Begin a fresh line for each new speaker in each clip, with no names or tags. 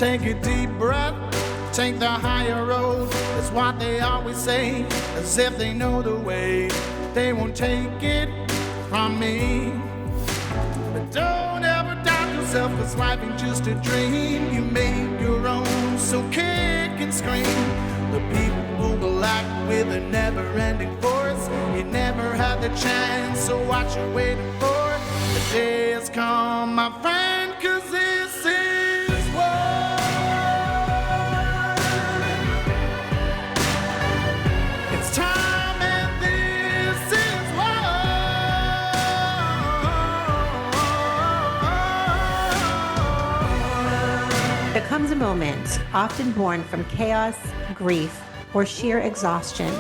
Take a deep breath, take the higher road. That's what they always say, as if they know the way. They won't take it from me. But don't ever doubt yourself, 'cause life ain't just a dream. You made your own, so kick and scream. The people will act with a never-ending force. You never had the chance, so what you waiting for? The day has come, my friend, 'cause this is war. It's time and this is war.
There comes a moment, often born from chaos, grief, or sheer exhaustion,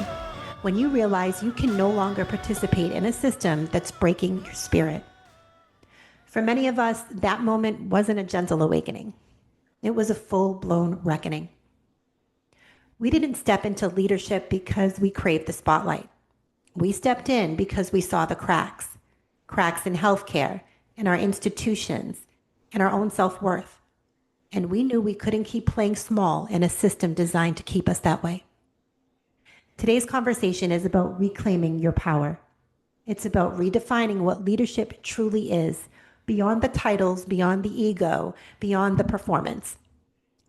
when you realize you can no longer participate in a system that's breaking your spirit. For many of us, that moment wasn't a gentle awakening. It was a full-blown reckoning. We didn't step into leadership because we craved the spotlight. We stepped in because we saw the cracks in healthcare, in our institutions, in our own self-worth. And we knew we couldn't keep playing small in a system designed to keep us that way. Today's conversation is about reclaiming your power. It's about redefining what leadership truly is, beyond the titles, beyond the ego, beyond the performance.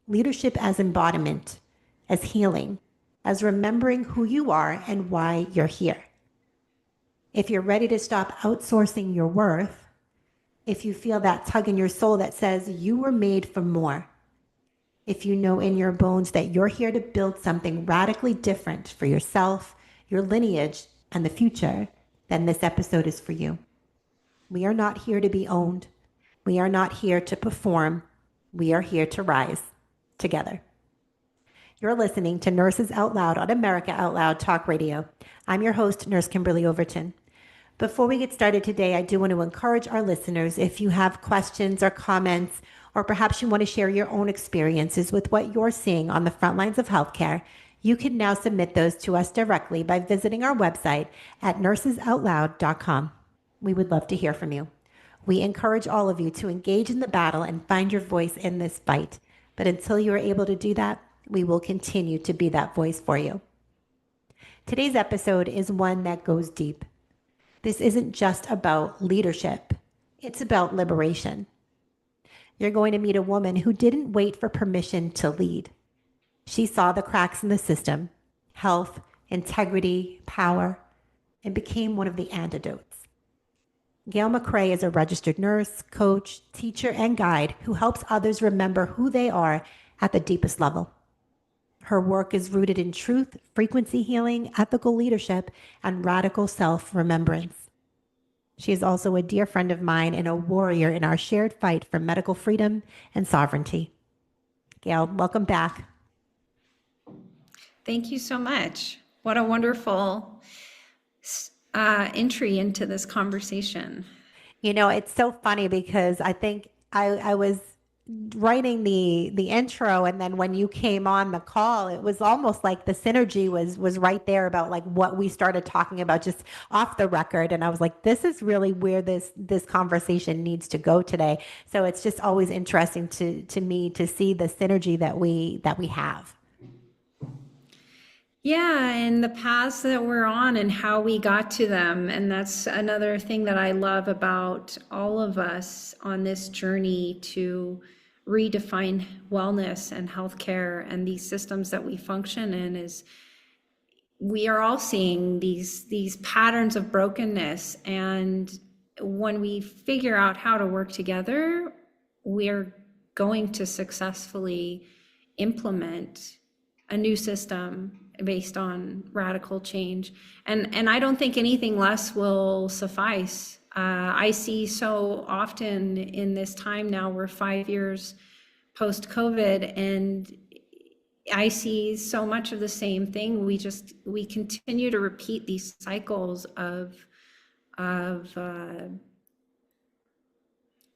Leadership as embodiment, as healing, as remembering who you are and why you're here. If you're ready to stop outsourcing your worth, if you feel that tug in your soul that says you were made for more, if you know in your bones that you're here to build something radically different for yourself, your lineage, and the future, then this episode is for you. We are not here to be owned. We are not here to perform. We are here to rise together. You're listening to Nurses Out Loud on America Out Loud Talk Radio. I'm your host, Nurse Kimberly Overton. Before we get started today, I do want to encourage our listeners, if you have questions or comments, or perhaps you want to share your own experiences with what you're seeing on the front lines of healthcare, you can now submit those to us directly by visiting our website at nursesoutloud.com. We would love to hear from you. We encourage all of you to engage in the battle and find your voice in this fight. But until you are able to do that, we will continue to be that voice for you. Today's episode is one that goes deep. This isn't just about leadership. It's about liberation. You're going to meet a woman who didn't wait for permission to lead. She saw the cracks in the system, health, integrity, power, and became one of the antidotes. Gail Macrae is a registered nurse, coach, teacher, and guide who helps others remember who they are at the deepest level. Her work is rooted in truth, frequency healing, ethical leadership, and radical self-remembrance. She is also a dear friend of mine and a warrior in our shared fight for medical freedom and sovereignty. Gail, welcome back.
Thank you so much. What a wonderful entry into this conversation.
You know, it's so funny because I think I was writing the intro, and then when you came on the call, it was almost like the synergy was right there about like what we started talking about just off the record, and I was like, this is really where this conversation needs to go today. So it's just always interesting to me to see the synergy that we have.
Yeah, and the paths that we're on and how we got to them. And that's another thing that I love about all of us on this journey to redefine wellness and healthcare and these systems that we function in is we are all seeing these patterns of brokenness. And when we figure out how to work together, we're going to successfully implement a new system based on radical change. And I don't think anything less will suffice. I see so often in this time now, we're 5 years post-COVID, and I see so much of the same thing. We continue to repeat these cycles of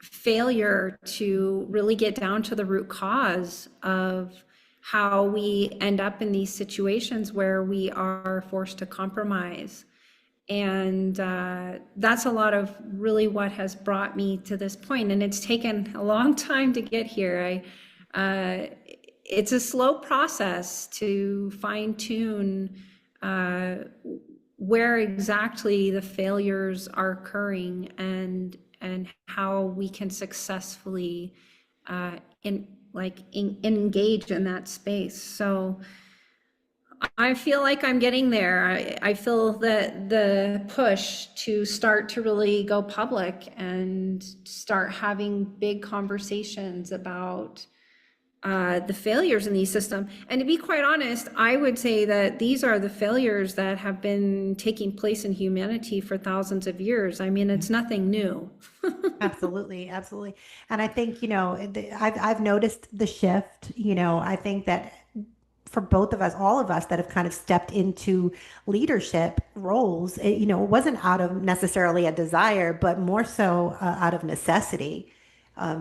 failure to really get down to the root cause of how we end up in these situations where we are forced to compromise. And that's a lot of really what has brought me to this point. And it's taken a long time to get here. It's a slow process to fine tune where exactly the failures are occurring and how we can successfully engage in that space. So I feel like I'm getting there. I feel that the push to start to really go public and start having big conversations about the failures in these systems. And to be quite honest, I would say that these are the failures that have been taking place in humanity for thousands of years. I mean, it's nothing new.
Absolutely, absolutely. And I think, I've noticed the shift. I think that for both of us, all of us that have kind of stepped into leadership roles, it wasn't out of necessarily a desire, but more so out of necessity,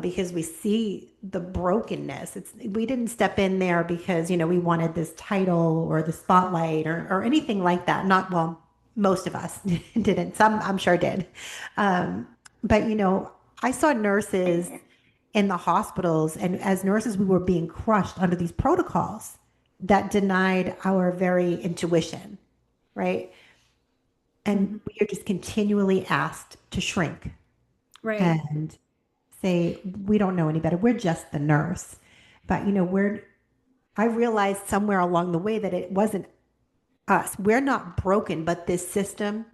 because we see the brokenness. We didn't step in there because, we wanted this title or the spotlight or anything like that. Not, well, most of us didn't. Some I'm sure did. But, I saw nurses in the hospitals, and as nurses, we were being crushed under these protocols that denied our very intuition, right? And we are just continually asked to shrink,
Right.
and say, we don't know any better. We're just the nurse. But, I realized somewhere along the way that it wasn't us. We're not broken, but this system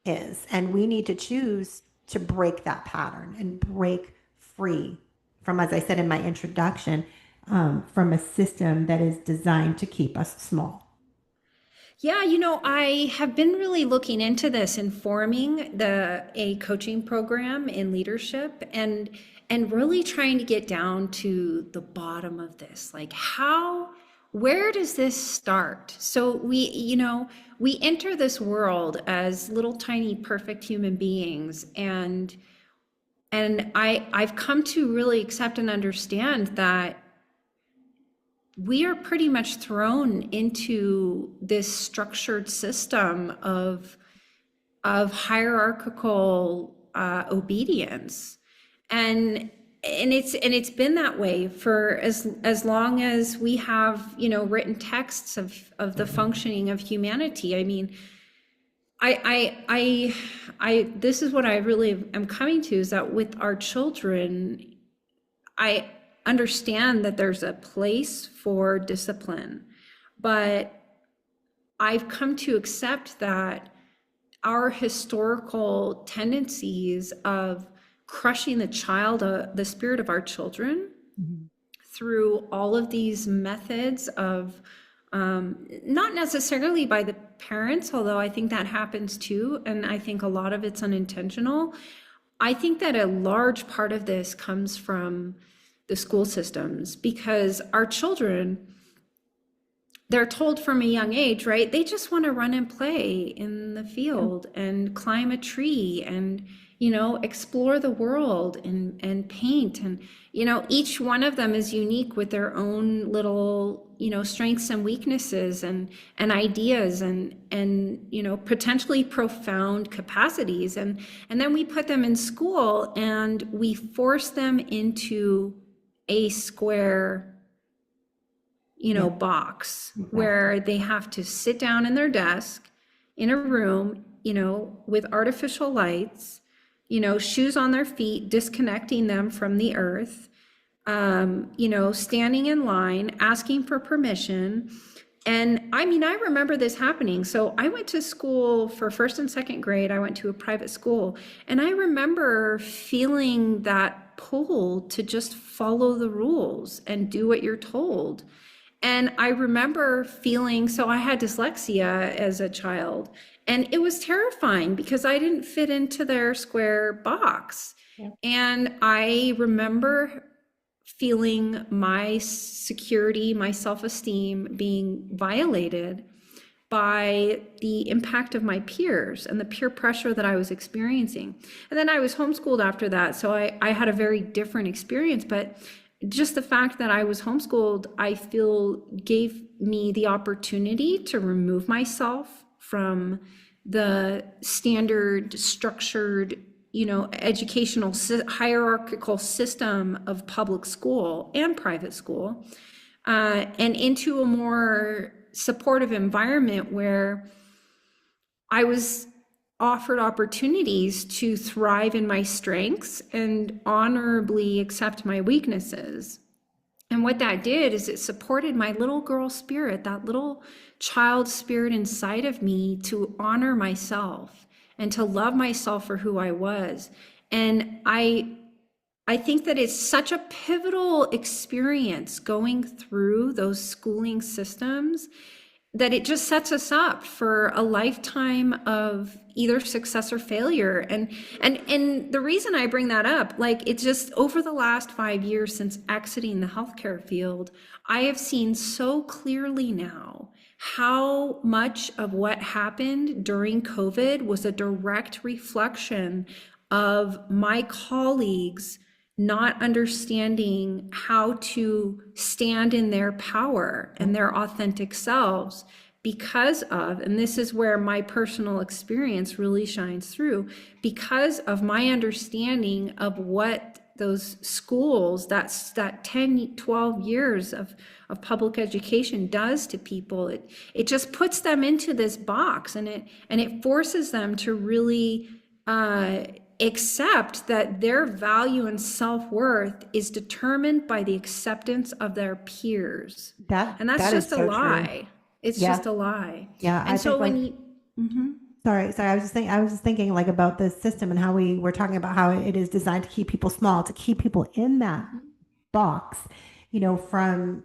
is. And we need to choose to break that pattern and break free from, as I said in my introduction, from a system that is designed to keep us small.
Yeah, I have been really looking into this and forming a coaching program in leadership and really trying to get down to the bottom of this. Like where does this start? So we enter this world as little tiny perfect human beings, and I've come to really accept and understand that we are pretty much thrown into this structured system of hierarchical obedience, and it's been that way for as long as we have written texts of the functioning of humanity. I mean, I this is what I really am coming to, is that with our children, I understand that there's a place for discipline, but I've come to accept that our historical tendencies of crushing the spirit of our children through all of these methods of, not necessarily by the parents, although I think that happens too, and I think a lot of it's unintentional. I think that a large part of this comes from the school systems, because our children, they're told from a young age, right? They just want to run and play in the field and climb a tree and, explore the world and paint. And, each one of them is unique with their own little, strengths and weaknesses and ideas and, potentially profound capacities. And then we put them in school and we force them into a square box where they have to sit down in their desk in a room, with artificial lights, shoes on their feet, disconnecting them from the earth, standing in line, asking for permission. And I mean, I remember this happening. So I went to school for first and second grade. I went to a private school, and I remember feeling that pull to just follow the rules and do what you're told. And I remember feeling, so I had dyslexia as a child, and it was terrifying because I didn't fit into their square box. Yeah. And I remember feeling my security, my self-esteem being violated by the impact of my peers and the peer pressure that I was experiencing. And then I was homeschooled after that, so I had a very different experience. But just the fact that I was homeschooled, I feel, gave me the opportunity to remove myself from the standard structured, educational hierarchical system of public school and private school, and into a more supportive environment where I was offered opportunities to thrive in my strengths and honorably accept my weaknesses. And what that did is it supported my little girl spirit, that little child spirit inside of me, to honor myself and to love myself for who I was. And I think that it's such a pivotal experience going through those schooling systems that it just sets us up for a lifetime of either success or failure. And the reason I bring that up, like, it's just over the last 5 years since exiting the healthcare field, I have seen so clearly now how much of what happened during COVID was a direct reflection of my colleagues not understanding how to stand in their power and their authentic selves because of, and this is where my personal experience really shines through, because of my understanding of what those schools, that 10, 12 years of public education does to people. It just puts them into this box, and it forces them to really accept that their value and self-worth is determined by the acceptance of their peers. And that's just a lie. True. It's just a lie.
Yeah.
And so when
you, sorry, I was just thinking like about the system and how we were talking about how it is designed to keep people small, to keep people in that box, from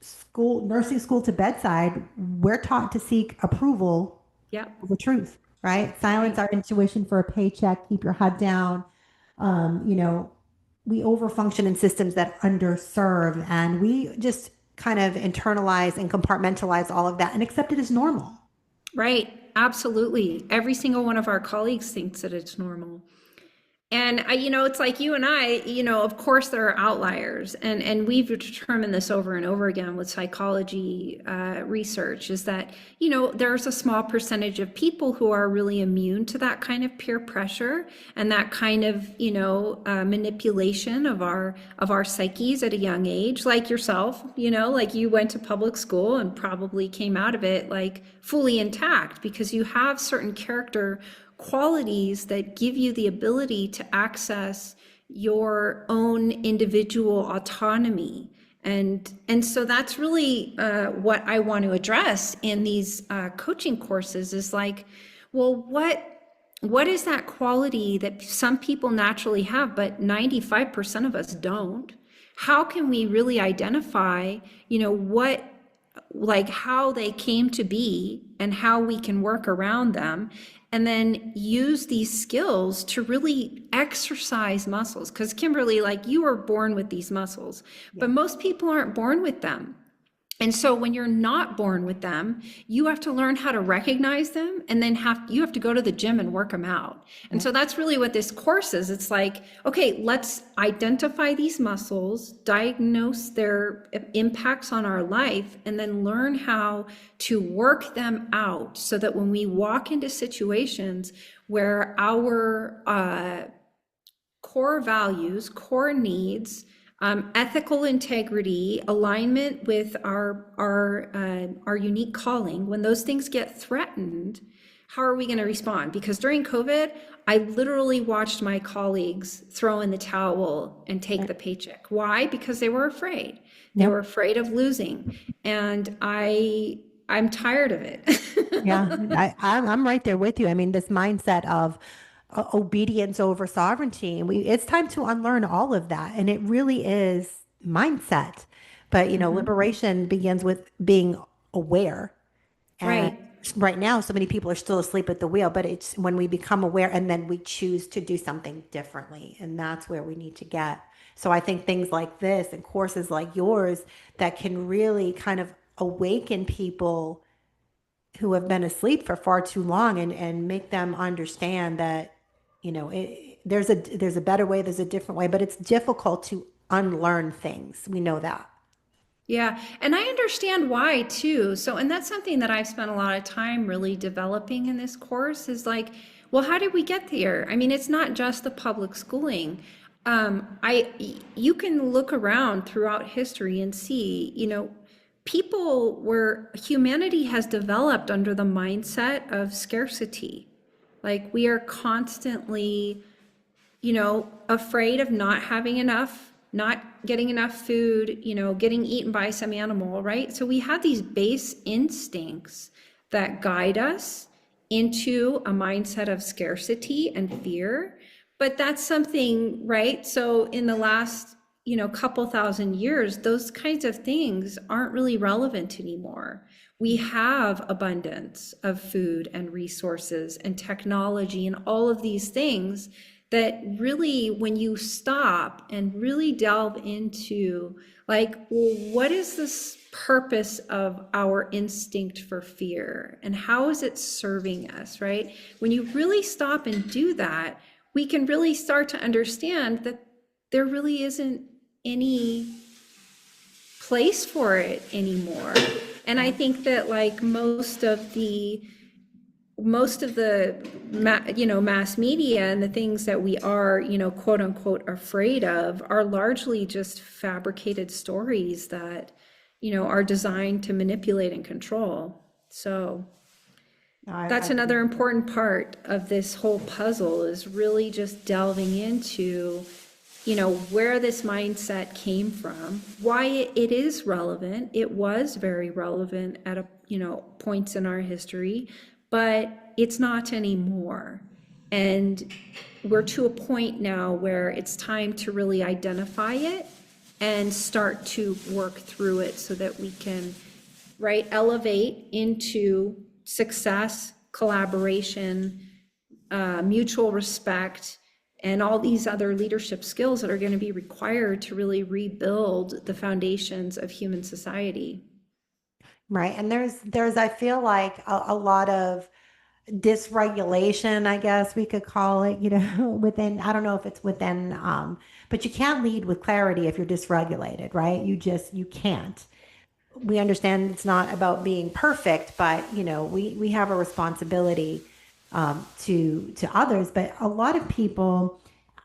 school, nursing school to bedside. We're taught to seek approval over truth. Right? Silence our intuition for a paycheck, keep your head down. We overfunction in systems that underserve, and we just kind of internalize and compartmentalize all of that and accept it as normal.
Right. Absolutely. Every single one of our colleagues thinks that it's normal. And it's like you and I, of course there are outliers, and we've determined this over and over again with psychology research, is that, there's a small percentage of people who are really immune to that kind of peer pressure and that kind of, manipulation of our psyches at a young age, like yourself, like you went to public school and probably came out of it like fully intact because you have certain character qualities that give you the ability to access your own individual autonomy. And so that's really what I want to address in these coaching courses is like, well, what is that quality that some people naturally have, but 95% of us don't? How can we really identify, how they came to be and how we can work around them, and then use these skills to really exercise muscles? Because Kimberly, like, you were born with these muscles, but most people aren't born with them. And so when you're not born with them, you have to learn how to recognize them, and then you have to go to the gym and work them out. And so that's really what this course is. It's like, okay, let's identify these muscles, diagnose their impacts on our life, and then learn how to work them out so that when we walk into situations where our core values, core needs, ethical integrity, alignment with our unique calling, when those things get threatened, how are we going to respond? Because during COVID, I literally watched my colleagues throw in the towel and take the paycheck. Why? Because they were afraid. They were afraid of losing. And I'm tired of it.
I'm right there with you. I mean, this mindset of obedience over sovereignty. And it's time to unlearn all of that. And it really is mindset. But, liberation begins with being aware. And right now, so many people are still asleep at the wheel, but it's when we become aware and then we choose to do something differently. And that's where we need to get. So I think things like this and courses like yours that can really kind of awaken people who have been asleep for far too long and make them understand that, there's a better way, there's a different way, but it's difficult to unlearn things. We know that.
Yeah, and I understand why too. So, and that's something that I've spent a lot of time really developing in this course is like, well, how did we get there? I mean, it's not just the public schooling. You can look around throughout history and see, people where humanity has developed under the mindset of scarcity. Like we are constantly afraid of not having enough, not getting enough food, getting eaten by some animal, right? So we have these base instincts that guide us into a mindset of scarcity and fear. But that's something, right? So in the last, couple thousand years, those kinds of things aren't really relevant anymore. We have abundance of food and resources and technology and all of these things that really, when you stop and really delve into like, well, what is this purpose of our instinct for fear and how is it serving us, right? When you really stop and do that, we can really start to understand that there really isn't any place for it anymore. And I think that like most of the mass media and the things that we are, quote unquote, afraid of are largely just fabricated stories that, are designed to manipulate and control. So that's another important part of this whole puzzle is really just delving into, where this mindset came from, why it is relevant. It was very relevant at points in our history, but it's not anymore. And we're to a point now where it's time to really identify it and start to work through it so that we can, right, elevate into success, collaboration, mutual respect, and all these other leadership skills that are going to be required to really rebuild the foundations of human society.
Right. And there's I feel like a lot of dysregulation, I guess we could call it, within, I don't know if it's within, but you can't lead with clarity if you're dysregulated, right? You can't. We understand it's not about being perfect, but we have a responsibility to others. But a lot of people,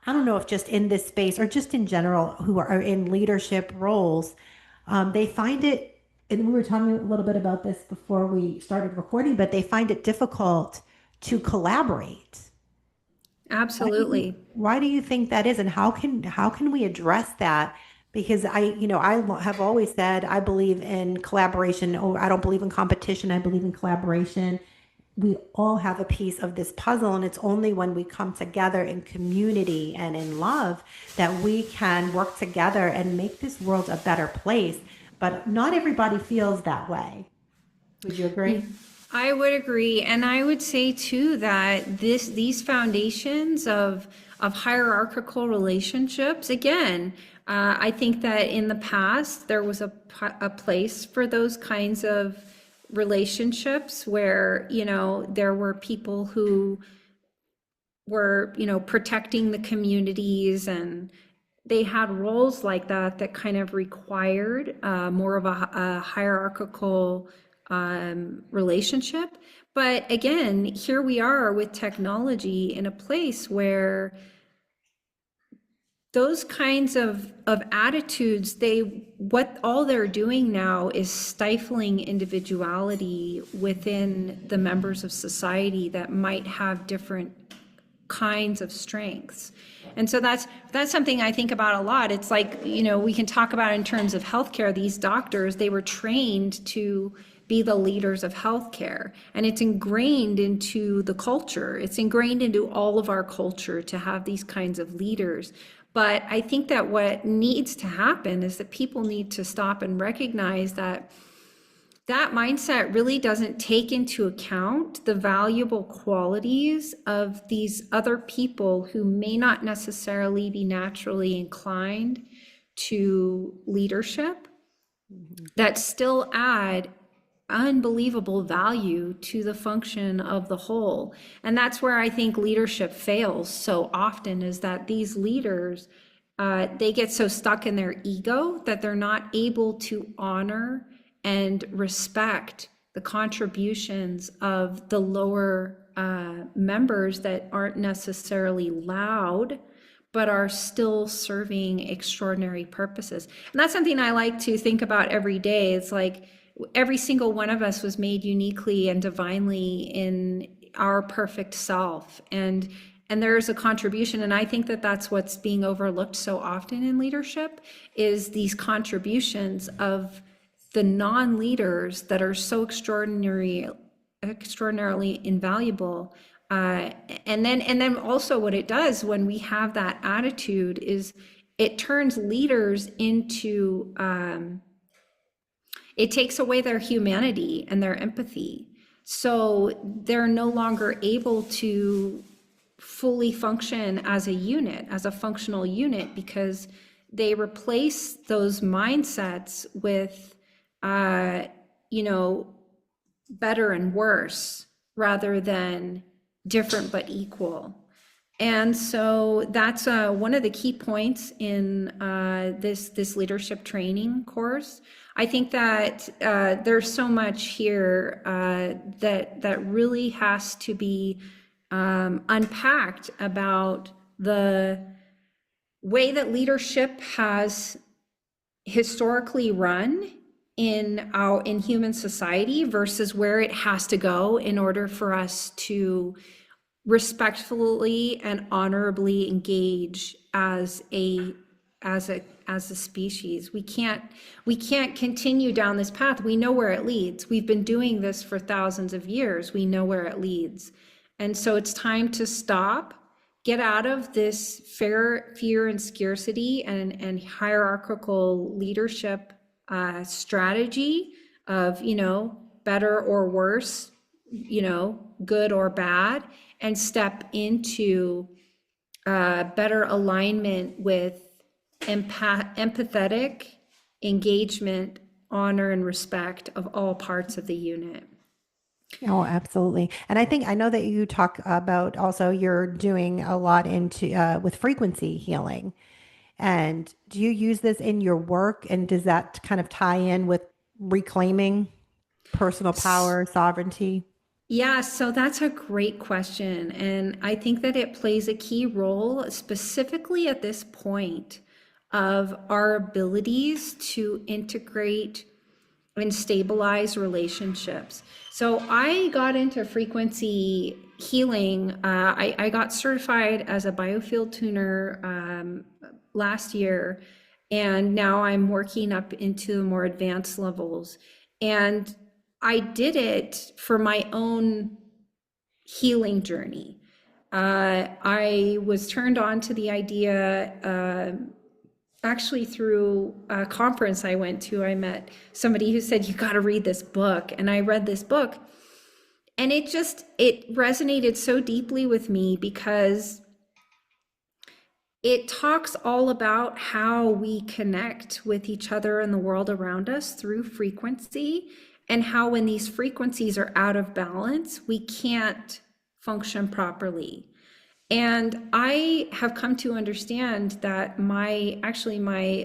I don't know if just in this space or just in general, who are in leadership roles, they find it. And we were talking a little bit about this before we started recording, but they find it difficult to collaborate.
Absolutely.
Why do you think that is, and how can we address that? Because I have always said I believe in collaboration. Oh, I don't believe in competition. I believe in collaboration. We all have a piece of this puzzle, and it's only when we come together in community and in love that we can work together and make this world a better place. But not everybody feels that way. Would you agree?
I would agree. And I would say too that these foundations of hierarchical relationships, again, I think that in the past there was a place for those kinds of relationships where, there were people who were, protecting the communities, and they had roles like that kind of required more of a hierarchical relationship. But again, here we are with technology in a place where those kinds of attitudes, all they're doing now is stifling individuality within the members of society that might have different kinds of strengths. And so that's something I think about a lot. It's like, we can talk about in terms of healthcare, these doctors, they were trained to be the leaders of healthcare, and it's ingrained into the culture. It's ingrained into all of our culture to have these kinds of leaders. But I think that what needs to happen is that people need to stop and recognize that mindset really doesn't take into account the valuable qualities of these other people who may not necessarily be naturally inclined to leadership, that still add unbelievable value to the function of the whole. And that's where I think leadership fails so often, is that these leaders they get so stuck in their ego that they're not able to honor and respect the contributions of the lower members that aren't necessarily loud, but are still serving extraordinary purposes. And that's something I like to think about every day. It's like every single one of us was made uniquely and divinely in our perfect self. And there's a contribution. And I think that that's what's being overlooked so often in leadership, is these contributions of the non-leaders that are so extraordinarily invaluable. And then also what it does when we have that attitude is it turns leaders into, it takes away their humanity and their empathy. So they're no longer able to fully function as a unit, as a functional unit, because they replace those mindsets with, better and worse rather than different but equal. And so that's one of the key points in this leadership training course. I think that there's so much here that really has to be unpacked about the way that leadership has historically run in human society versus where it has to go in order for us to respectfully and honorably engage as a species. We can't continue down this path. We know where it leads. We've been doing this for thousands of years. We know where it leads. And so it's time to stop, get out of this fear and scarcity and hierarchical leadership strategy of, better or worse, good or bad, and step into better alignment with empathetic engagement, honor, and respect of all parts of the unit.
Oh, absolutely. And I know that you talk about also you're doing a lot into with frequency healing. And do you use this in your work? And does that kind of tie in with reclaiming personal power, sovereignty?
Yeah, so that's a great question. And I think that it plays a key role specifically at this point of our abilities to integrate and stabilize relationships. So I got into frequency healing. I got certified as a biofield tuner last year, and now I'm working up into more advanced levels. And I did it for my own healing journey. I was turned on to the idea actually through a conference I went to. I met somebody who said, you got to read this book. And I read this book, and it resonated so deeply with me because it talks all about how we connect with each other and the world around us through frequency, and how when these frequencies are out of balance, we can't function properly. And I have come to understand that my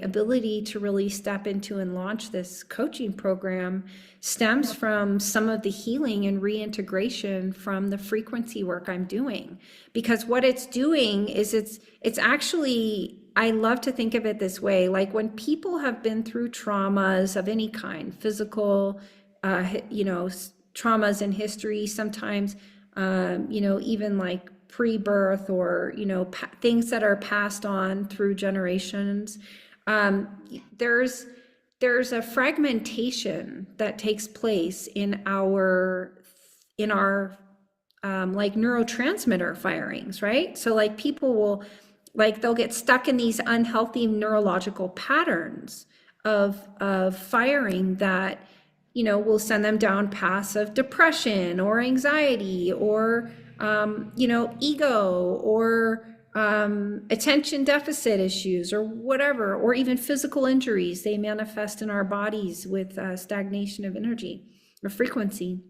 ability to really step into and launch this coaching program stems from some of the healing and reintegration from the frequency work I'm doing. Because what it's doing is it's actually, I love to think of it this way, like when people have been through traumas of any kind, physical, traumas in history, sometimes, even like pre-birth or things that are passed on through generations, there's a fragmentation that takes place in our like neurotransmitter firings, right? So like people will, like they'll get stuck in these unhealthy neurological patterns of firing that will send them down paths of depression or anxiety or ego or attention deficit issues or whatever, or even physical injuries. They manifest in our bodies with stagnation of energy or frequency.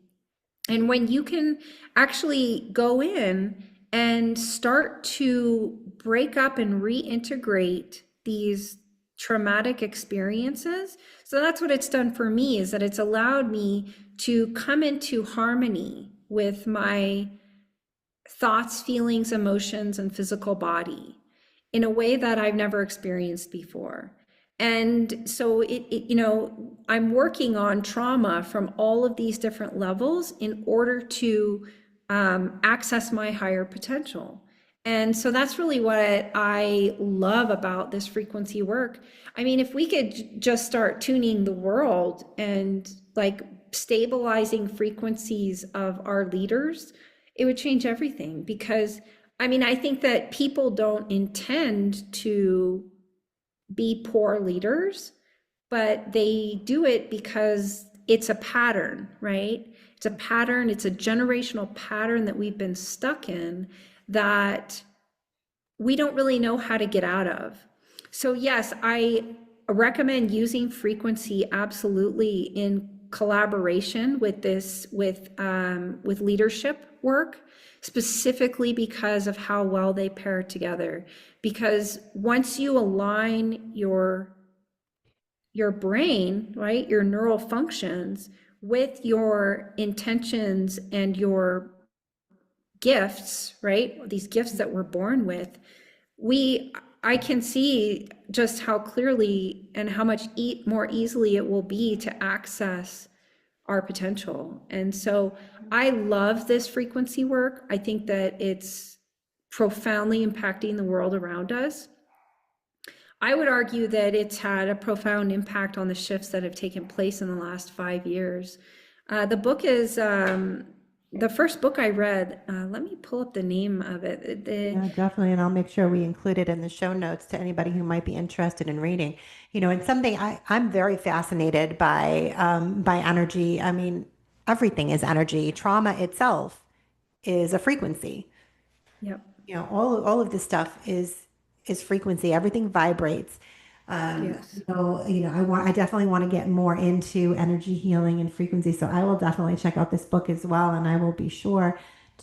And when you can actually go in and start to break up and reintegrate these traumatic experiences. So that's what it's done for me, is that it's allowed me to come into harmony with my thoughts, feelings, emotions, and physical body in a way that I've never experienced before. And so I'm working on trauma from all of these different levels in order to access my higher potential. And so that's really what I love about this frequency work. I mean, if we could just start tuning the world and like stabilizing frequencies of our leaders, it would change everything. Because I mean, I think that people don't intend to be poor leaders, but they do it because it's a pattern, right? It's a pattern, it's a generational pattern that we've been stuck in that we don't really know how to get out of. So yes, I recommend using frequency absolutely in collaboration with leadership work, specifically because of how well they pair together. Because once you align your brain, right, your neural functions with your intentions and your gifts, right, these gifts that we're born with, I can see just how clearly and how much more easily it will be to access our potential. And so I love this frequency work. I think that it's profoundly impacting the world around us. I would argue that it's had a profound impact on the shifts that have taken place in the last 5 years. The book is the first book I read. Let me pull up the name of it.
Yeah, definitely. And I'll make sure we include it in the show notes to anybody who might be interested in reading. And something I'm very fascinated by energy. I mean, everything is energy. Trauma itself is a frequency.
Yep.
All of this stuff is frequency. Everything vibrates.
Yes.
I definitely want to get more into energy healing and frequency. So I will definitely check out this book as well. And I will be sure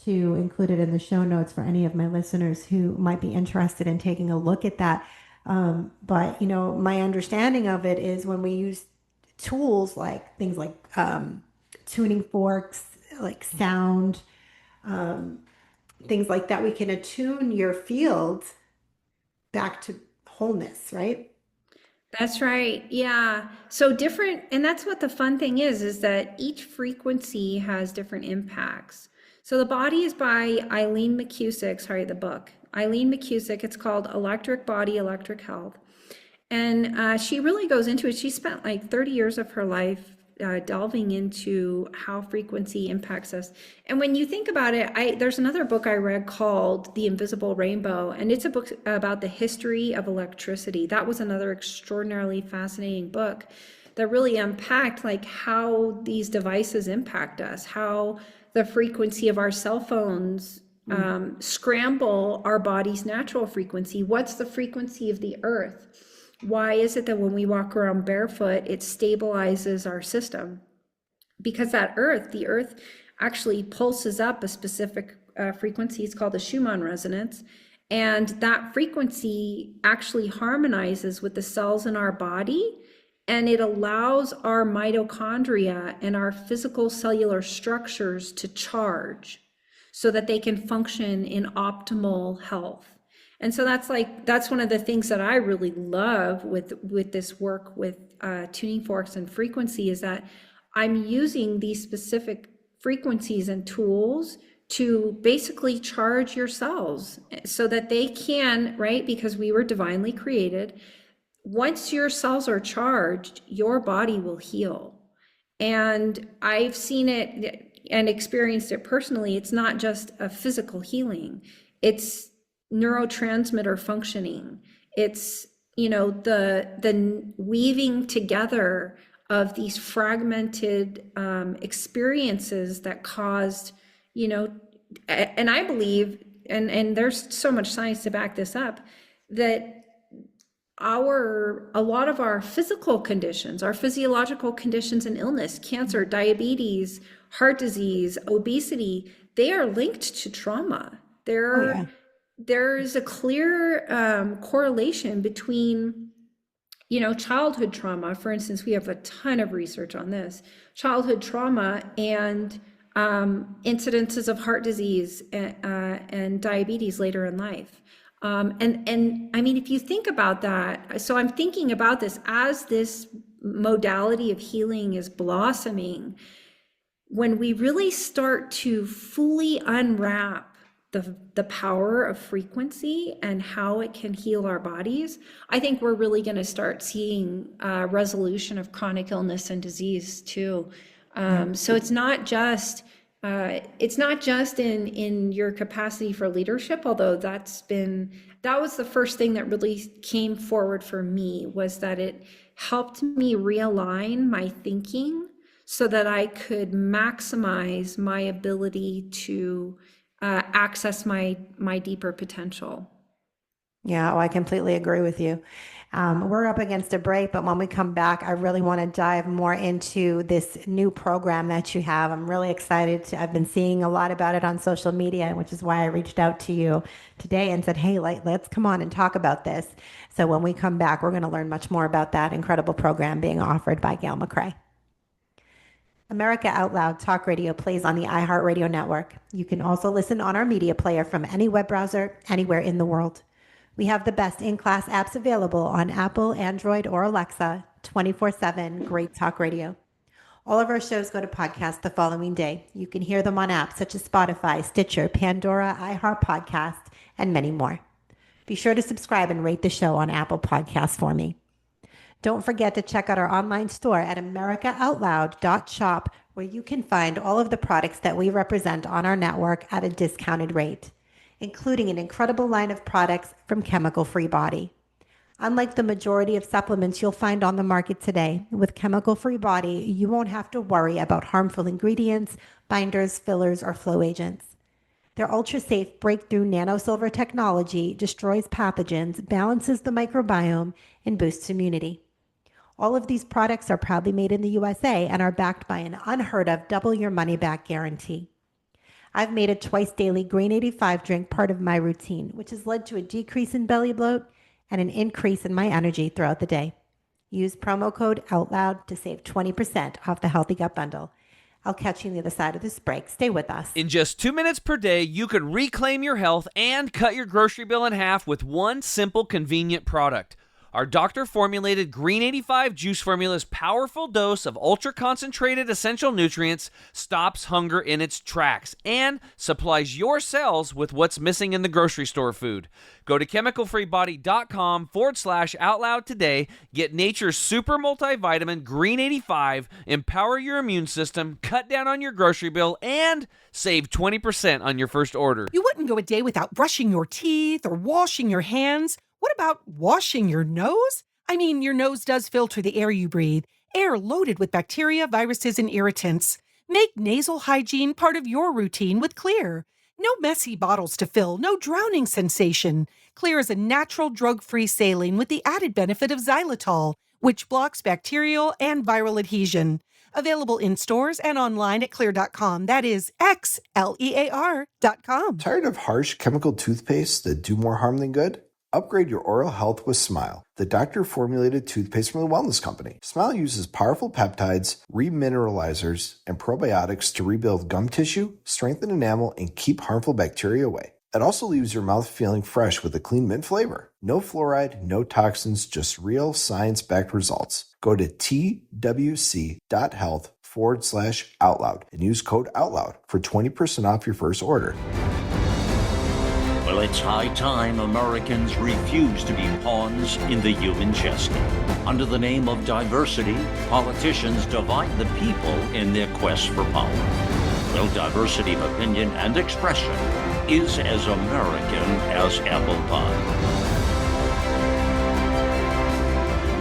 to include it in the show notes for any of my listeners who might be interested in taking a look at that. But my understanding of it is when we use tools like things like tuning forks, like sound, things like that, we can attune your field back to wholeness, right?
That's right. Yeah. So different, and that's what the fun thing is that each frequency has different impacts. So The Body is by Eileen McCusick, the book. Eileen McCusick, it's called Electric Body, Electric Health. And she really goes into it. She spent like 30 years of her life delving into how frequency impacts us. And when you think about it, there's another book I read called The Invisible Rainbow, and it's a book about the history of electricity. That was another extraordinarily fascinating book that really unpacked like how these devices impact us, how the frequency of our cell phones scramble our body's natural frequency. What's the frequency of the earth? Why is it that when we walk around barefoot, it stabilizes our system? Because the earth actually pulses up a specific frequency. It's called the Schumann resonance. And that frequency actually harmonizes with the cells in our body. And it allows our mitochondria and our physical cellular structures to charge so that they can function in optimal health. And so that's one of the things that I really love with this work with tuning forks and frequency, is that I'm using these specific frequencies and tools to basically charge your cells so that they can, right? Because we were divinely created. Once your cells are charged, your body will heal. And I've seen it and experienced it personally. It's not just a physical healing. It's neurotransmitter functioning. It's, the weaving together of these fragmented experiences that caused, and I believe, and there's so much science to back this up, that a lot of our physical conditions, our physiological conditions and illness, cancer, diabetes, heart disease, obesity, they are linked to trauma. there's a clear correlation between, childhood trauma. For instance, we have a ton of research on this, childhood trauma and incidences of heart disease and diabetes later in life. And I mean, if you think about that, so I'm thinking about this as this modality of healing is blossoming, when we really start to fully unwrap the power of frequency and how it can heal our bodies, I think we're really going to start seeing resolution of chronic illness and disease too. So it's not just in your capacity for leadership, although that was the first thing that really came forward for me, was that it helped me realign my thinking so that I could maximize my ability to access my deeper potential.
Yeah, I completely agree with you. We're up against a break, but when we come back, I really want to dive more into this new program that you have. I'm really excited. I've been seeing a lot about it on social media, which is why I reached out to you today and said, hey, let's come on and talk about this. So when we come back, we're going to learn much more about that incredible program being offered by Gail Macrae. America Out Loud Talk Radio plays on the iHeartRadio network. You can also listen on our media player from any web browser, anywhere in the world. We have the best in-class apps available on Apple, Android, or Alexa, 24/7, great talk radio. All of our shows go to podcast the following day. You can hear them on apps such as Spotify, Stitcher, Pandora, iHeart Podcast, and many more. Be sure to subscribe and rate the show on Apple Podcasts for me. Don't forget to check out our online store at americaoutloud.shop, where you can find all of the products that we represent on our network at a discounted rate, including an incredible line of products from Chemical Free Body. Unlike the majority of supplements you'll find on the market today, with Chemical Free Body, you won't have to worry about harmful ingredients, binders, fillers, or flow agents. Their ultra-safe breakthrough nano-silver technology destroys pathogens, balances the microbiome, and boosts immunity. All of these products are proudly made in the USA and are backed by an unheard of double your money back guarantee. I've made a twice daily Green 85 drink part of my routine, which has led to a decrease in belly bloat and an increase in my energy throughout the day. Use promo code OUTLOUD to save 20% off the Healthy Gut Bundle. I'll catch you on the other side of this break. Stay with us.
In just 2 minutes per day, you could reclaim your health and cut your grocery bill in half with one simple, convenient product. Our doctor-formulated Green 85 juice formula's powerful dose of ultra-concentrated essential nutrients stops hunger in its tracks and supplies your cells with what's missing in the grocery store food. Go to chemicalfreebody.com/outloud today. Get nature's super multivitamin Green 85, empower your immune system, cut down on your grocery bill, and save 20% on your first order.
You wouldn't go a day without brushing your teeth or washing your hands. What about washing your nose? I mean, your nose does filter the air you breathe, air loaded with bacteria, viruses, and irritants. Make nasal hygiene part of your routine with Clear. No messy bottles to fill, no drowning sensation. Clear is a natural drug-free saline with the added benefit of xylitol, which blocks bacterial and viral adhesion. Available in stores and online at Clear.com. That is XLEAR.com.
Tired of harsh chemical toothpaste that do more harm than good? Upgrade your oral health with Smile, the doctor-formulated toothpaste from the Wellness Company. Smile uses powerful peptides, remineralizers, and probiotics to rebuild gum tissue, strengthen enamel, and keep harmful bacteria away. It also leaves your mouth feeling fresh with a clean mint flavor. No fluoride, no toxins, just real science-backed results. Go to twc.health/outloud and use code OUTLOUD for 20% off your first order.
Well, it's high time Americans refuse to be pawns in the human chess game. Under the name of diversity, politicians divide the people in their quest for power. Well, diversity of opinion and expression is as American as apple pie.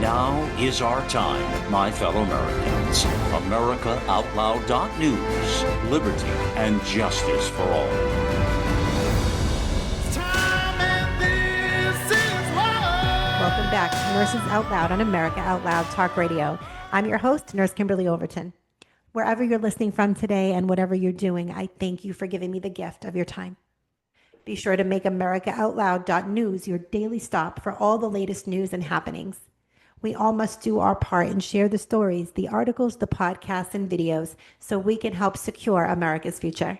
Now is our time, my fellow Americans. AmericaOutloud.news. Liberty and justice for all.
Welcome back to Nurses Out Loud on America Out Loud Talk Radio. I'm your host, Nurse Kimberly Overton. Wherever you're listening from today and whatever you're doing, I thank you for giving me the gift of your time. Be sure to make AmericaOutloud.news your daily stop for all the latest news and happenings. We all must do our part and share the stories, the articles, the podcasts, and videos so we can help secure America's future.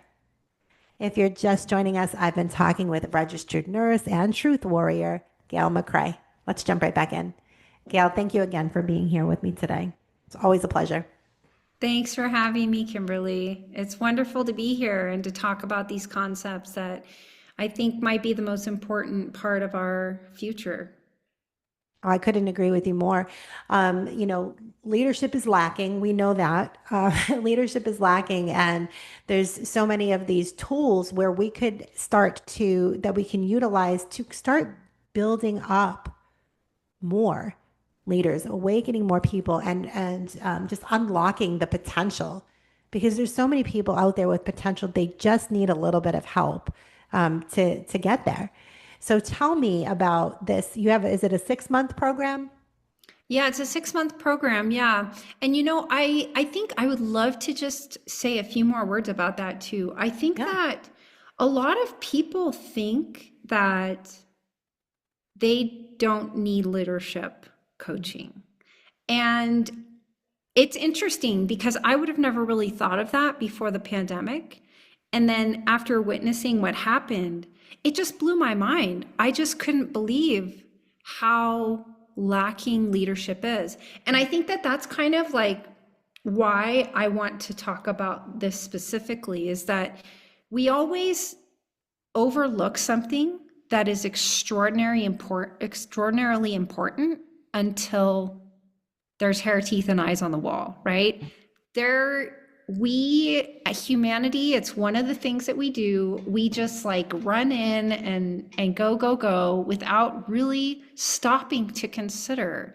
If you're just joining us, I've been talking with registered nurse and truth warrior, Gail Macrae. Let's jump right back in. Gail, thank you again for being here with me today. It's always a pleasure.
Thanks for having me, Kimberly. It's wonderful to be here and to talk about these concepts that I think might be the most important part of our future.
I couldn't agree with you more. Leadership is lacking. We know that. Leadership is lacking. And there's so many of these tools where we could that we can utilize to start building up more leaders, awakening more people, and just unlocking the potential. Because there's so many people out there with potential. They just need a little bit of help to get there. So tell me about this. Is it a 6-month program?
Yeah, it's a 6-month program. Yeah. And I think I would love to just say a few more words about that too. I think that a lot of people think that they don't need leadership coaching. And it's interesting because I would have never really thought of that before the pandemic. And then after witnessing what happened, it just blew my mind. I just couldn't believe how lacking leadership is. And I think that that's kind of like why I want to talk about this specifically, is that we always overlook something that is extraordinarily important until there's hair, teeth, and eyes on the wall, right? Humanity, it's one of the things that we do. We just like run in and go without really stopping to consider,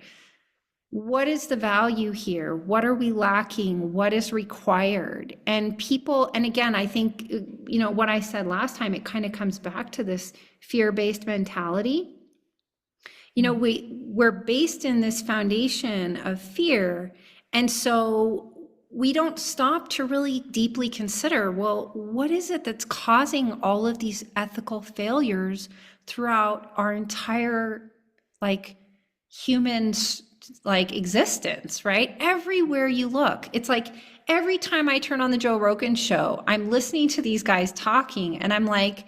what is the value here? What are we lacking? What is required? And again, I think, what I said last time, it kind of comes back to this fear-based mentality. We're based in this foundation of fear. And so we don't stop to really deeply consider, well, what is it that's causing all of these ethical failures throughout our entire human existence, right? Everywhere you look, it's like every time I turn on the Joe Rogan show, I'm listening to these guys talking and I'm like,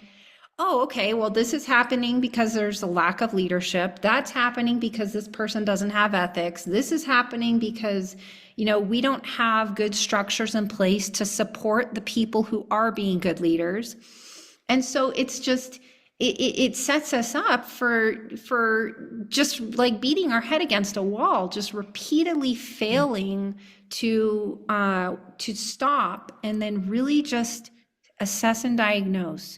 oh, okay, well, this is happening because there's a lack of leadership. That's happening because this person doesn't have ethics. This is happening because, we don't have good structures in place to support the people who are being good leaders. And so it's just, it sets us up for just like beating our head against a wall, just repeatedly failing to stop and then really just assess and diagnose.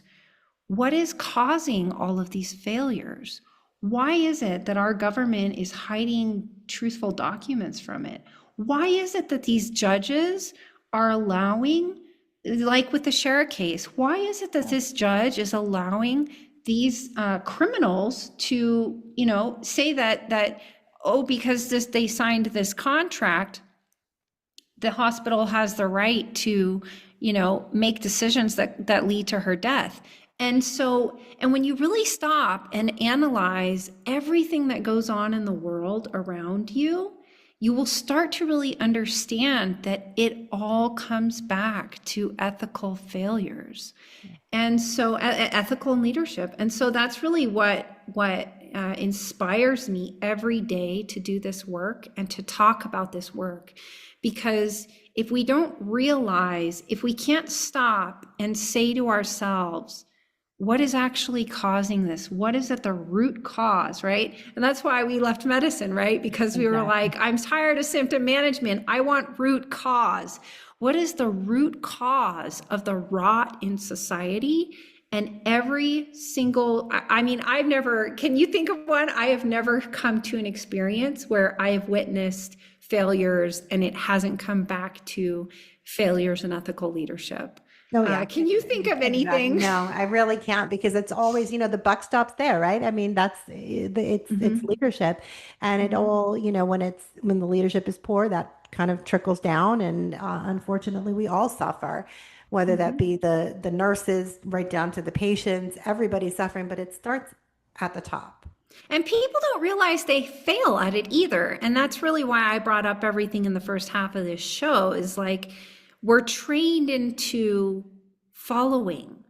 What is causing all of these failures? Why is it that our government is hiding truthful documents from it? Why is it that these judges are allowing, like with the Shara case, why is it that this judge is allowing these criminals to, say that because they signed this contract, the hospital has the right to, make decisions that lead to her death? And when you really stop and analyze everything that goes on in the world around you, you will start to really understand that it all comes back to ethical failures. And so ethical and leadership. And so that's really what inspires me every day to do this work and to talk about this work. Because if we don't realize, if we can't stop and say to ourselves, what is actually causing this? What is at the root cause, right? And that's why we left medicine, right? Because we were like, I'm tired of symptom management. I want root cause. What is the root cause of the rot in society? And every single, can you think of one? I have never come to an experience where I have witnessed failures and it hasn't come back to failures in ethical leadership.
Oh, yeah.
Can you think of anything?
Exactly. No, I really can't, because it's always, the buck stops there, right? I mean, it's leadership, and it all, when the leadership is poor, that kind of trickles down, and unfortunately, we all suffer whether that be the nurses right down to the patients. Everybody's suffering, but it starts at the top.
And people don't realize they fail at it either. And that's really why I brought up everything in the first half of this show is like, we're trained into following.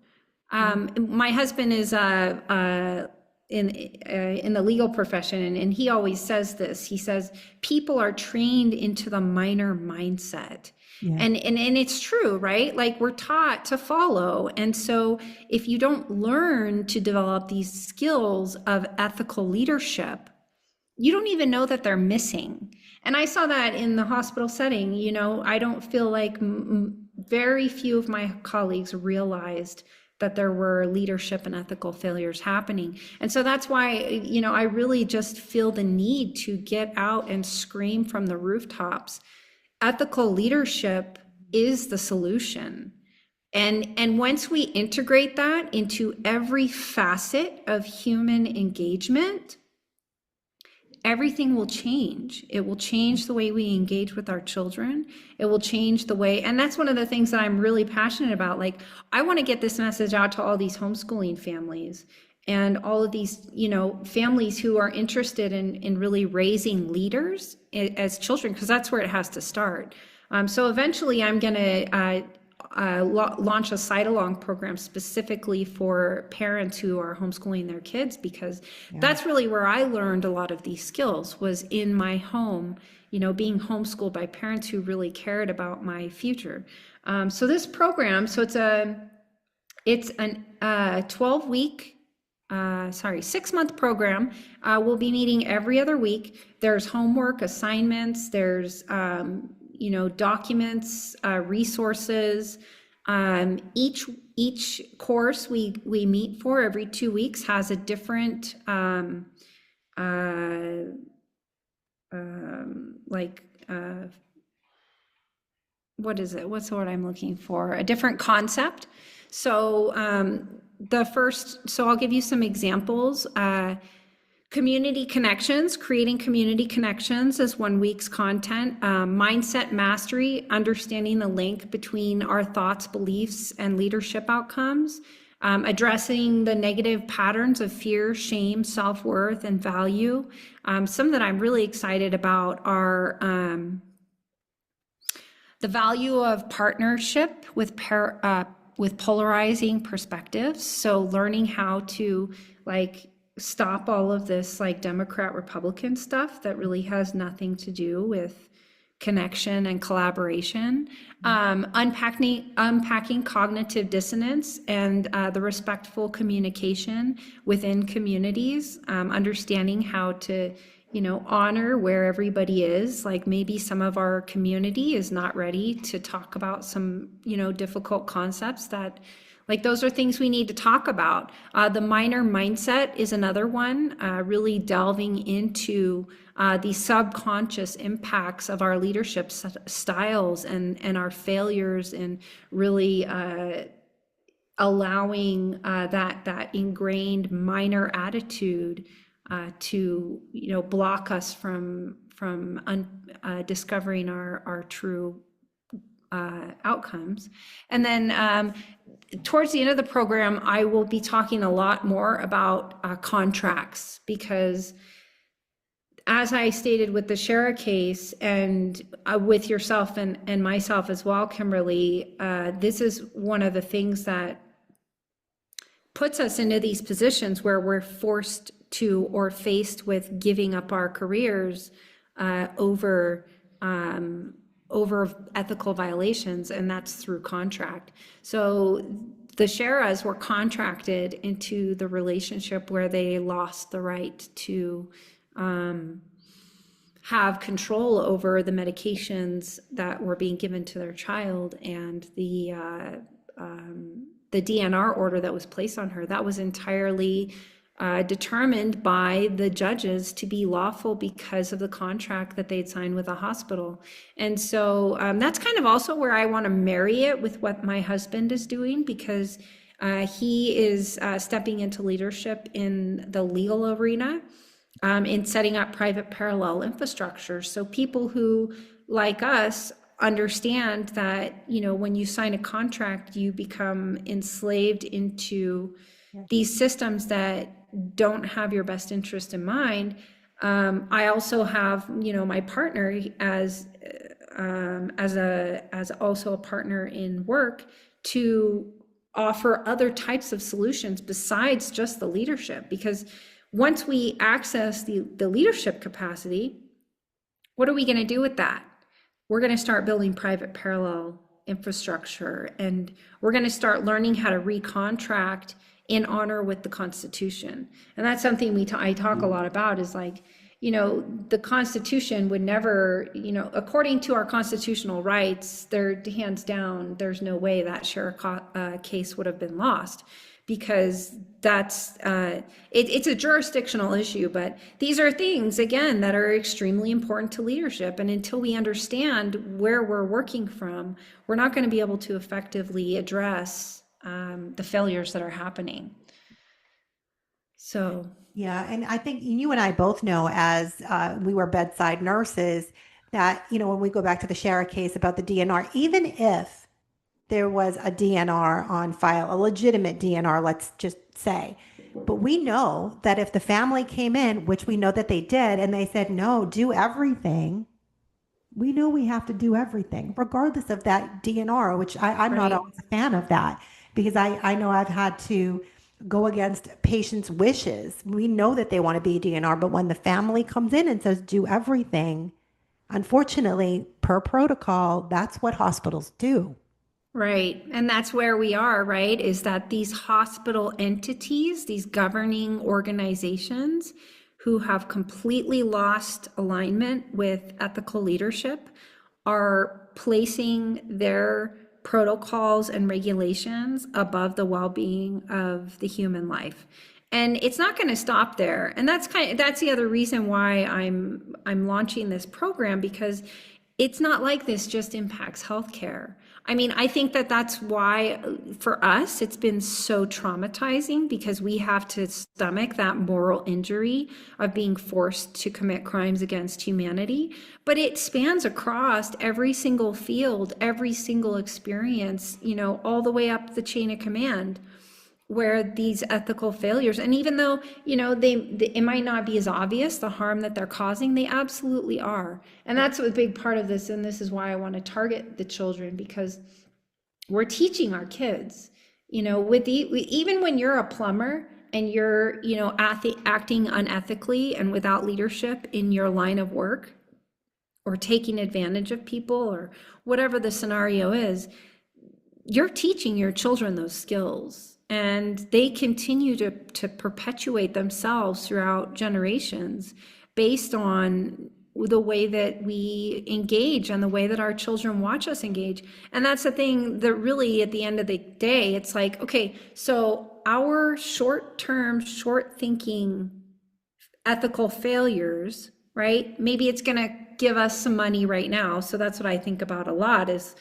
My husband is in the legal profession, and he always says this. He says, people are trained into the minor mindset. Yeah. And it's true, right? Like we're taught to follow. And so if you don't learn to develop these skills of ethical leadership, you don't even know that they're missing. And I saw that in the hospital setting. You know, I don't feel like very few of my colleagues realized that there were leadership and ethical failures happening. And so that's why, you know, I really just feel the need to get out and scream from the rooftops. Ethical leadership is the solution. And once we integrate that into every facet of human engagement, everything will change. It will change the way we engage with our children. It will change the way, and that's one of the things that I'm really passionate about. Like, I want to get this message out to all these homeschooling families and all of these, you know, families who are interested in really raising leaders as children, because that's where it has to start. So eventually I'm going to launch a side-along program specifically for parents who are homeschooling their kids, because that's really where I learned a lot of these skills, was in my home, you know, being homeschooled by parents who really cared about my future. So this program, so it's a 12-week, 6-month program. We'll be meeting every other week. There's homework, assignments, there's you know, documents, resources. Each course we meet for every 2 weeks has a different what is it? What's the word I'm looking for? A different concept. So I'll give you some examples. Community connections, creating community connections is 1 week's content. Mindset mastery, understanding the link between our thoughts, beliefs, and leadership outcomes. Addressing the negative patterns of fear, shame, self-worth, and value. Some that I'm really excited about are the value of partnership with polarizing perspectives. So learning how to stop all of this Democrat Republican stuff that really has nothing to do with connection and collaboration. Unpacking cognitive dissonance and the respectful communication within communities. Understanding how to honor where everybody is. Maybe some of our community is not ready to talk about some difficult concepts that those are things we need to talk about. The minor mindset is another one, really delving into the subconscious impacts of our leadership styles and our failures, and really allowing that ingrained minor attitude to block us from discovering our true outcomes. And then towards the end of the program, I will be talking a lot more about contracts, because as I stated with the Shara case, and with yourself and myself as well, Kimberly, this is one of the things that puts us into these positions where we're forced to or faced with giving up our careers over ethical violations, and that's through contract. So the Sharas were contracted into the relationship where they lost the right to have control over the medications that were being given to their child, and the DNR order that was placed on her, that was entirely determined by the judges to be lawful because of the contract that they'd signed with the hospital. And so that's kind of also where I want to marry it with what my husband is doing, because he is stepping into leadership in the legal arena, in setting up private parallel infrastructure. So people who, like us, understand that, when you sign a contract, you become enslaved into these systems that don't have your best interest in mind. I also have, my partner as also a partner in work to offer other types of solutions besides just the leadership. Because once we access the leadership capacity, what are we going to do with that? We're going to start building private parallel infrastructure, and we're going to start learning how to recontract in honor with the Constitution. And that's something I talk a lot about, is like, the Constitution would never, according to our constitutional rights, they're hands down, there's no way that share case would have been lost, because that's, it's a jurisdictional issue. But these are things, again, that are extremely important to leadership. And until we understand where we're working from, we're not going to be able to effectively address the failures that are happening. So.
Yeah, and I think you and I both know, as we were bedside nurses, that, when we go back to the Shara case about the DNR, even if there was a DNR on file, a legitimate DNR, let's just say, but we know that if the family came in, which we know that they did, and they said, no, do everything, we know we have to do everything, regardless of that DNR, which I'm not always a fan of that, because I know I've had to go against patients' wishes. We know that they want to be DNR, but when the family comes in and says, do everything, unfortunately, per protocol, that's what hospitals do.
Right. And that's where we are, right? Is that these hospital entities, these governing organizations who have completely lost alignment with ethical leadership are placing their protocols and regulations above the well-being of the human life. And it's not going to stop there. And that's the other reason why I'm launching this program, because it's not like this just impacts healthcare. I mean, I think that's why for us, it's been so traumatizing, because we have to stomach that moral injury of being forced to commit crimes against humanity. But it spans across every single field, every single experience, all the way up the chain of command, where these ethical failures, and even though, it might not be as obvious, the harm that they're causing, they absolutely are. And that's a big part of this. And this is why I want to target the children, because we're teaching our kids, even when you're a plumber and you're, acting unethically and without leadership in your line of work, or taking advantage of people, or whatever the scenario is, you're teaching your children those skills. And they continue to perpetuate themselves throughout generations based on the way that we engage and the way that our children watch us engage. And that's the thing that really, at the end of the day, it's like, okay, so our short-term, short-thinking ethical failures, right? Maybe it's going to give us some money right now. So that's what I think about a lot is,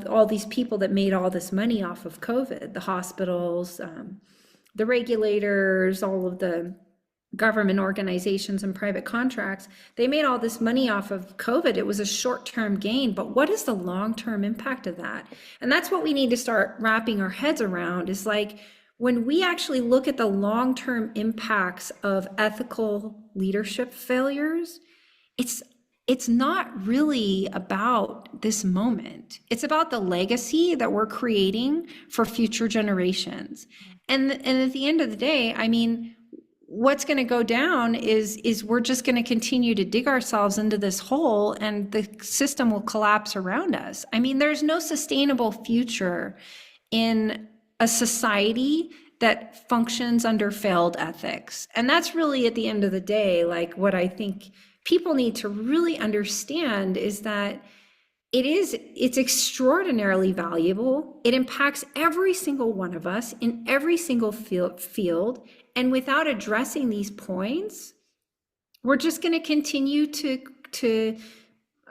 all these people that made all this money off of COVID, the hospitals, the regulators, all of the government organizations and private contracts, they made all this money off of COVID. It was a short-term gain, but what is the long-term impact of that? And that's what we need to start wrapping our heads around, is like, when we actually look at the long-term impacts of ethical leadership failures, it's not really about this moment. It's about the legacy that we're creating for future generations. And at the end of the day, I mean, what's going to go down is we're just going to continue to dig ourselves into this hole, and the system will collapse around us. I mean, there's no sustainable future in a society that functions under failed ethics. And that's really, at the end of the day, like, what I think people need to really understand is that it's extraordinarily valuable. It impacts every single one of us in every single field. And without addressing these points, we're just going to continue to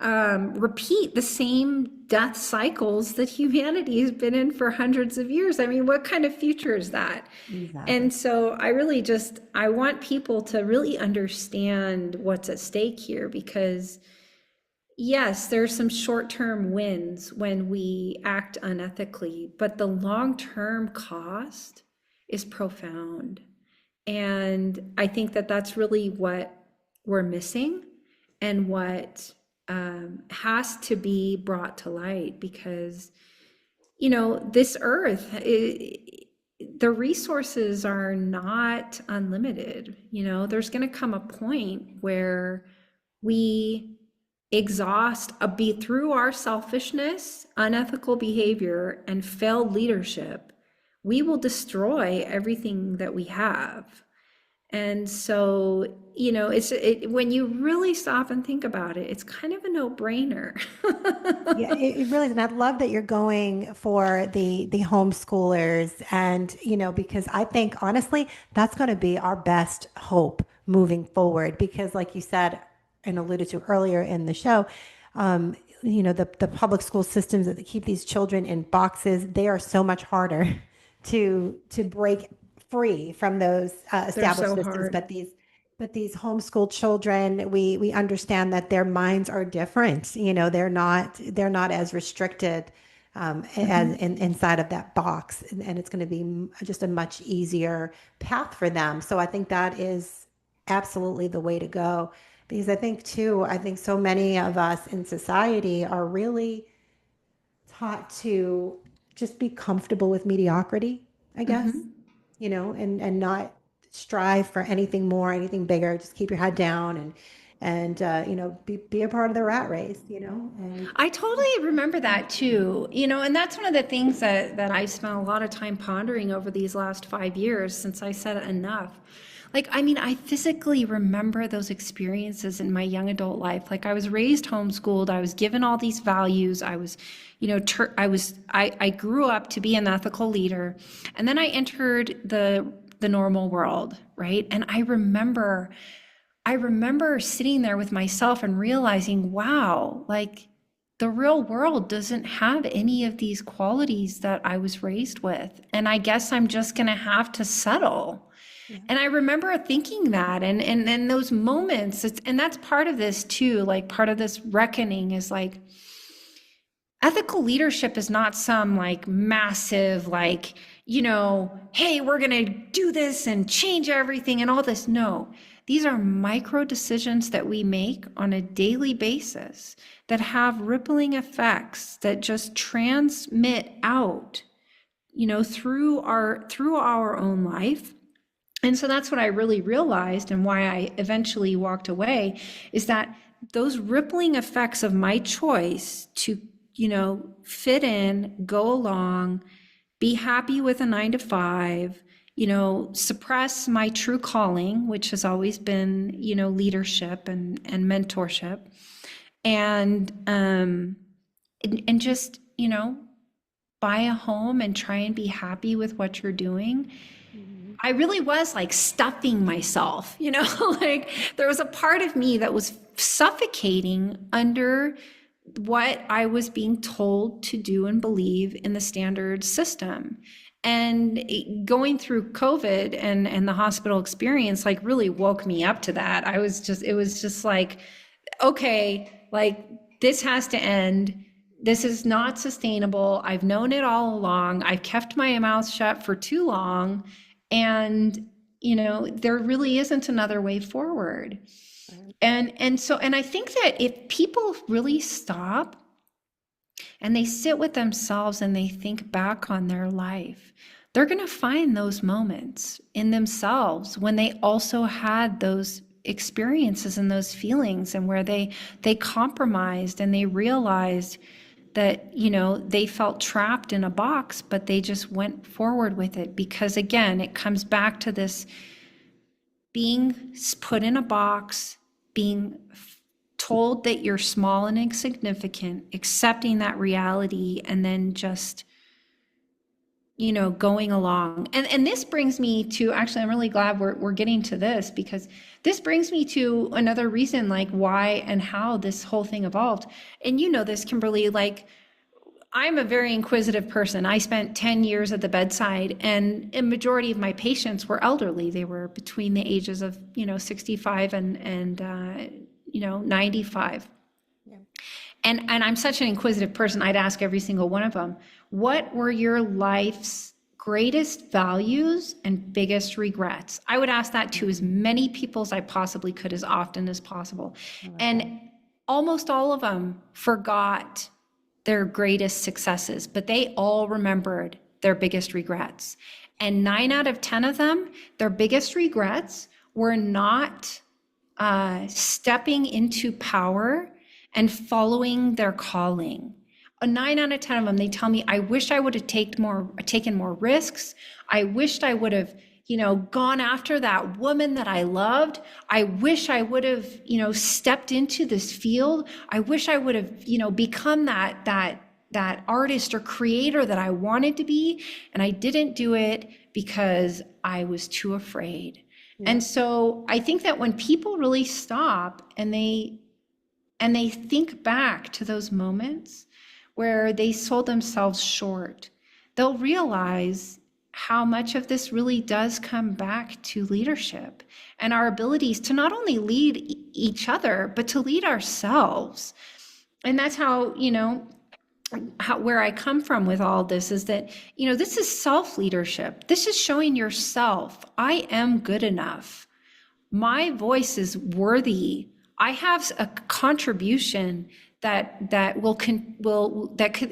repeat the same death cycles that humanity has been in for hundreds of years. I mean, what kind of future is that? Exactly. And so I want people to really understand what's at stake here, because, yes, there's some short-term wins when we act unethically, but the long-term cost is profound. And I think that that's really what we're missing and what has to be brought to light, because, this earth, the resources are not unlimited. There's going to come a point where we exhaust through our selfishness, unethical behavior, and failed leadership. We will destroy everything that we have. And so, when you really stop and think about it, it's kind of a no-brainer.
Yeah, it really is. And I love that you're going for the homeschoolers, and, because I think honestly, that's going to be our best hope moving forward, because like you said, and alluded to earlier in the show, the public school systems that keep these children in boxes, they are so much harder to break free from those established
so
systems.
hard.
But these homeschool children, we understand that their minds are different. They're not as restricted as inside of that box, and it's going to be just a much easier path for them. So I think that is absolutely the way to go, because I think so many of us in society are really taught to just be comfortable with mediocrity, I guess, and not strive for anything more, anything bigger. Just keep your head down and be a part of the rat race, and
I totally remember that too, and that's one of the things that I spent a lot of time pondering over these last 5 years since I said enough. I physically remember those experiences in my young adult life. I was raised homeschooled. I was given all these values. I was, I grew up to be an ethical leader, and then I entered the normal world, right? And I remember sitting there with myself and realizing, wow, the real world doesn't have any of these qualities that I was raised with. And I guess I'm just going to have to settle. Yeah. And I remember thinking that, and those moments, and that's part of this too, part of this reckoning is ethical leadership is not some massive, hey, we're going to do this and change everything and all this. No, these are micro decisions that we make on a daily basis that have rippling effects that just transmit out, through our own life. And so that's what I really realized, and why I eventually walked away, is that those rippling effects of my choice to, fit in, go along, be happy with a 9 to 5, suppress my true calling, which has always been, leadership and mentorship, and just, buy a home and try and be happy with what you're doing. I really was stuffing myself, there was a part of me that was suffocating under what I was being told to do and believe in the standard system. And going through COVID and the hospital experience, really woke me up to that. It was just okay, this has to end. This is not sustainable. I've known it all along. I've kept my mouth shut for too long. And, there really isn't another way forward. And I think that if people really stop and they sit with themselves and they think back on their life, they're going to find those moments in themselves when they also had those experiences and those feelings, and where they compromised and they realized that, they felt trapped in a box, but they just went forward with it. Because again, it comes back to this being put in a box, being told that you're small and insignificant, accepting that reality, and then just, going along. And this brings me to, actually, I'm really glad we're getting to this, because this brings me to another reason, why and how this whole thing evolved. And this, Kimberly, I'm a very inquisitive person. I spent 10 years at the bedside, and a majority of my patients were elderly. They were between the ages of, 65 and 95. Yeah. And I'm such an inquisitive person, I'd ask every single one of them, what were your life's greatest values and biggest regrets? I would ask that to as many people as I possibly could, as often as possible. And almost all of them forgot their greatest successes, but they all remembered their biggest regrets. And 9 out of 10 of them, their biggest regrets were not stepping into power and following their calling. 9 out of 10 of them, they tell me, I wish I would have taken more risks. I wished I would have, gone after that woman that I loved. I wish I would have, stepped into this field. I wish I would have, become that artist or creator that I wanted to be. And I didn't do it because I was too afraid. Yeah. And so I think that when people really stop and they think back to those moments where they sold themselves short, they'll realize how much of this really does come back to leadership and our abilities to not only lead each other, but to lead ourselves. And that's how, where I come from with all this is that, this is self-leadership. This is showing yourself, I am good enough. My voice is worthy. I have a contribution that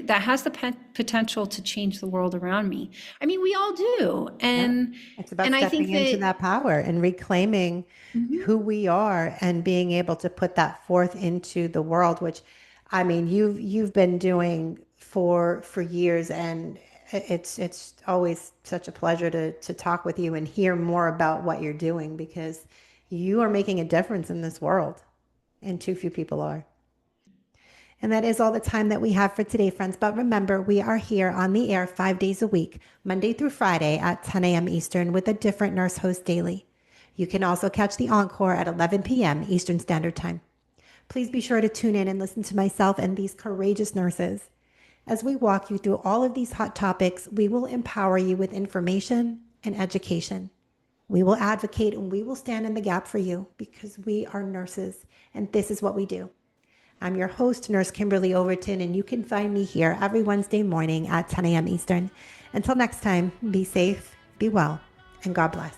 has the potential to change the world around me. I mean, we all do. And
it's about stepping into that power and reclaiming who we are and being able to put that forth into the world, which, I mean, you've been doing for years, and it's always such a pleasure to talk with you and hear more about what you're doing, because you are making a difference in this world, and too few people are. And that is all the time that we have for today, friends. But remember, we are here on the air 5 days a week, Monday through Friday at 10 a.m. Eastern, with a different nurse host daily. You can also catch the encore at 11 p.m. Eastern Standard Time. Please be sure to tune in and listen to myself and these courageous nurses. As we walk you through all of these hot topics, we will empower you with information and education. We will advocate and we will stand in the gap for you, because we are nurses and this is what we do. I'm your host, Nurse Kimberly Overton, and you can find me here every Wednesday morning at 10 a.m. Eastern. Until next time, be safe, be well, and God bless.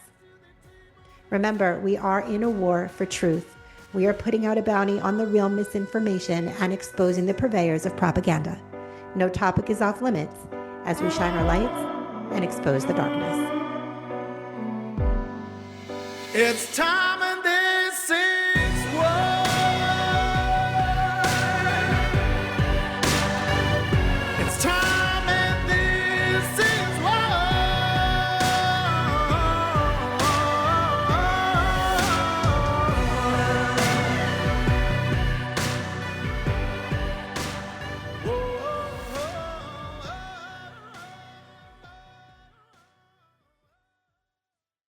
Remember, we are in a war for truth. We are putting out a bounty on the real misinformation and exposing the purveyors of propaganda. No topic is off limits as we shine our lights and expose the darkness.
It's time